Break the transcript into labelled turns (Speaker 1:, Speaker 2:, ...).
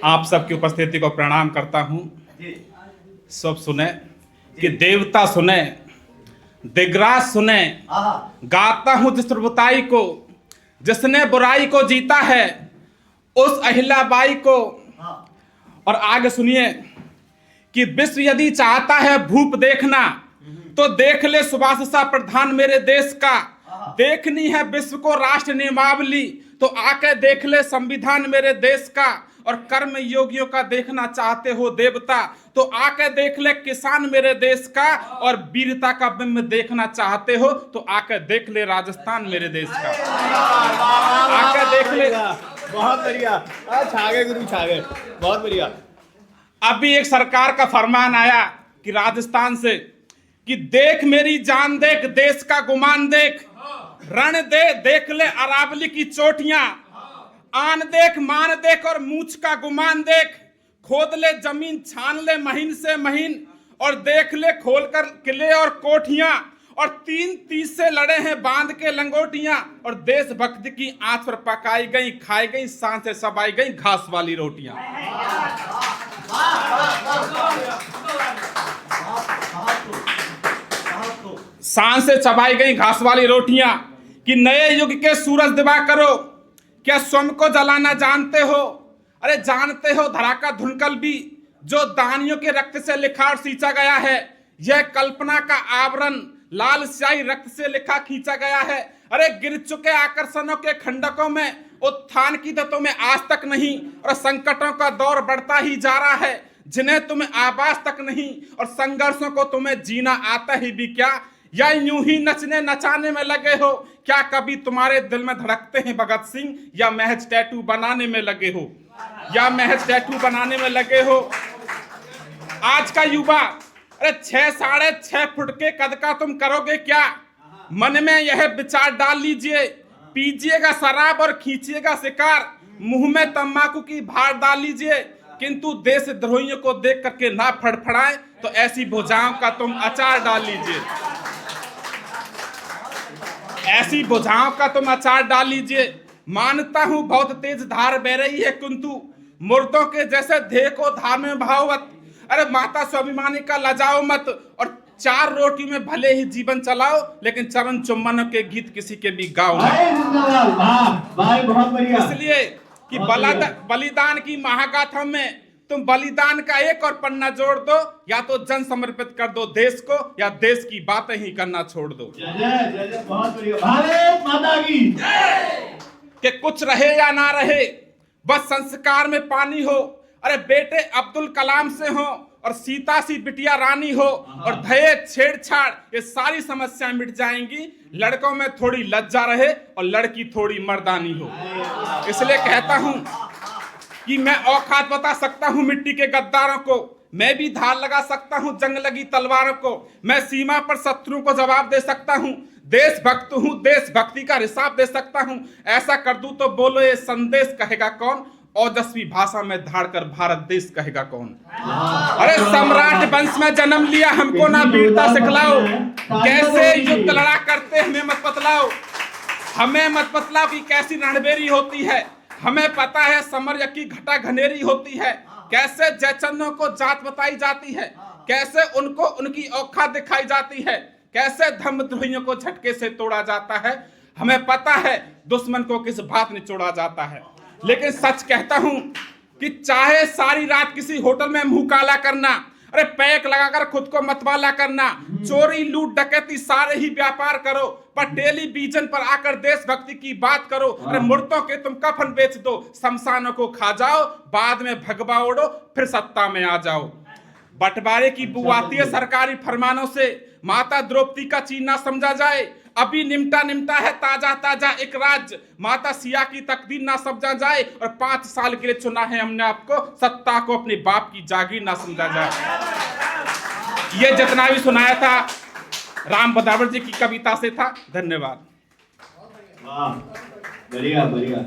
Speaker 1: आप सबकी उपस्थिति को प्रणाम करता हूं। सब सुने कि देवता सुने, दिग्राज सुने, गाता हूं जिस प्रभुताई को, जिसने बुराई को जीता है उस अहिल्याबाई को। और आगे सुनिए कि विश्व यदि चाहता है भूप देखना तो देख ले सुभाष सा प्रधान मेरे देश का। देखनी है विश्व को राष्ट्र नियमावली तो आके देख ले संविधान मेरे देश का। और कर्म योगियों का देखना चाहते हो देवता तो आके देख ले किसान मेरे देश का। और वीरता का बिंब देखना चाहते हो तो आके देख ले राजस्थान मेरे देश का। आके देख ले।
Speaker 2: बहुत बढ़िया, छागे गुरु छागे, बहुत बढ़िया।
Speaker 1: अभी एक सरकार का फरमान आया कि राजस्थान से कि देख मेरी जान देख, देश का गुमान देख, रण दे देख ले अरावली की चोटियां, आन देख मान देख और मूछ का गुमान देख, खोद ले जमीन छान ले महीन से महीन, और देख ले खोलकर किले और कोठियां, और 3-30 से लड़े हैं बांध के लंगोटियां, और देशभक्ति की आंच पर पकाई गई खाई गई सांस से चबाई गई घास वाली रोटियां। सांस से चबाई गई घास वाली रोटियां कि नए युग के सूरज दिवा करो, क्या स्वयं को जलाना जानते हो? अरे जानते हो धरा का धुनकल भी जो दानियों के रक्त से लिखा और सींचा गया है, यह कल्पना का आवरण लाल स्याही रक्त से लिखा खींचा गया है। अरे गिर चुके आकर्षणों के खंडकों में उत्थान की तो तुम्हें आज तक नहीं, और संकटों का दौर बढ़ता ही जा रहा है जिन्हें तुम्हें आवाज तक नहीं, और संघर्षों को तुम्हें जीना आता ही भी क्या, या यूं ही नचने नचाने में लगे हो? क्या कभी तुम्हारे दिल में धड़कते हैं भगत सिंह, या महज टैटू बनाने में लगे हो, या महज टैटू बनाने में लगे हो? आज का युवा अरे 6-6.5 फुट के कद का तुम करोगे क्या? मन में यह विचार डाल लीजिए, पीजिएगा शराब और खींचिएगा शिकार, मुंह में तंबाकू की भार डाल लीजिए, किंतु देशद्रोहियों को देख करके ना फड़फड़ाए तो ऐसी भुजाओं का तुम अचार डाल लीजिए। ऐसी भुजाओं का तुम अचार डाल लीजिए। मानता हूं बहुत तेज धार बह रही है किंतु मुर्दों के जैसे देह को धार में भावत। अरे माता स्वाभिमानी का लजाओ मत, और 4 रोटी में भले ही जीवन चलाओ लेकिन चरण चुम्बनों के गीत किसी के भी गाओ। इसलिए कि बलिदान की महागाथा में तुम बलिदान का एक और पन्ना जोड़ दो, या तो जन समर्पित कर दो देश को, या देश की बातें ही करना छोड़ दो।
Speaker 2: बहुत बढ़िया। भारत माता की
Speaker 1: कि कुछ रहे या ना रहे बस संस्कार में पानी हो। अरे बेटे अब्दुल कलाम से हो और सीता सी बिटिया रानी हो, और दहेज छेड़छाड़ ये सारी समस्याएं मिट जाएंगी। लड़कों में थोड़ी लज्जा रहे और लड़की थोड़ी मर्दानी हो। इसलिए कहता हूं कि मैं औकात बता सकता हूं मिट्टी के गद्दारों को, मैं भी धार लगा सकता हूं जंग लगी तलवारों को, मैं सीमा पर शत्रुओं को जवाब दे सकता हूं, देशभक्त हूं देशभक्ति का हिसाब दे सकता हूं। ऐसा कर दूं तो बोलो ये संदेश कहेगा कौन, ओजस्वी भाषा में धाड़कर भारत देश कहेगा कौन। अरे सम्राट वंश में जन्म लिया हमको ना वीरता सिखलाओ, कैसे युद्ध लड़ा करते हमें मत बतलाओ, हमें मत बतलाओ कि कैसी रणबेरी होती है। हमें पता है समर की घटा घनेरी होती है, कैसे जयचंदों को जात बताई जाती है, कैसे उनको उनकी औकात दिखाई जाती है, कैसे धर्मद्रोहियों को झटके से तोड़ा जाता है। हमें पता है दुश्मन को किस बात में तोड़ा जाता है। लेकिन सच कहता हूं कि चाहे सारी रात किसी होटल में मुंह काला करना, अरे पैक लगाकर खुद को मतवाला करना, चोरी लूट डकैती सारे ही व्यापार करो, पर टेलीविजन पर आकर देशभक्ति की बात करो। अरे मुर्दों के तुम कफन बेच दो, शमशानों को खा जाओ, बाद में भगवा उड़ो फिर सत्ता में आ जाओ। बंटवारे की बू आती है सरकारी फरमानों से, माता द्रौपदी का चीना समझा जाए, अभी निमटा है ताजा ताजा एक राज्य, माता सिया की तकदीर ना समझा जाए, और 5 साल के लिए चुना है हमने आपको, सत्ता को अपने बाप की जागीर ना समझा जाए। ये जितना भी सुनाया था राम बदावर जी की कविता से था। धन्यवाद।
Speaker 2: वाह, बढ़िया बढ़िया।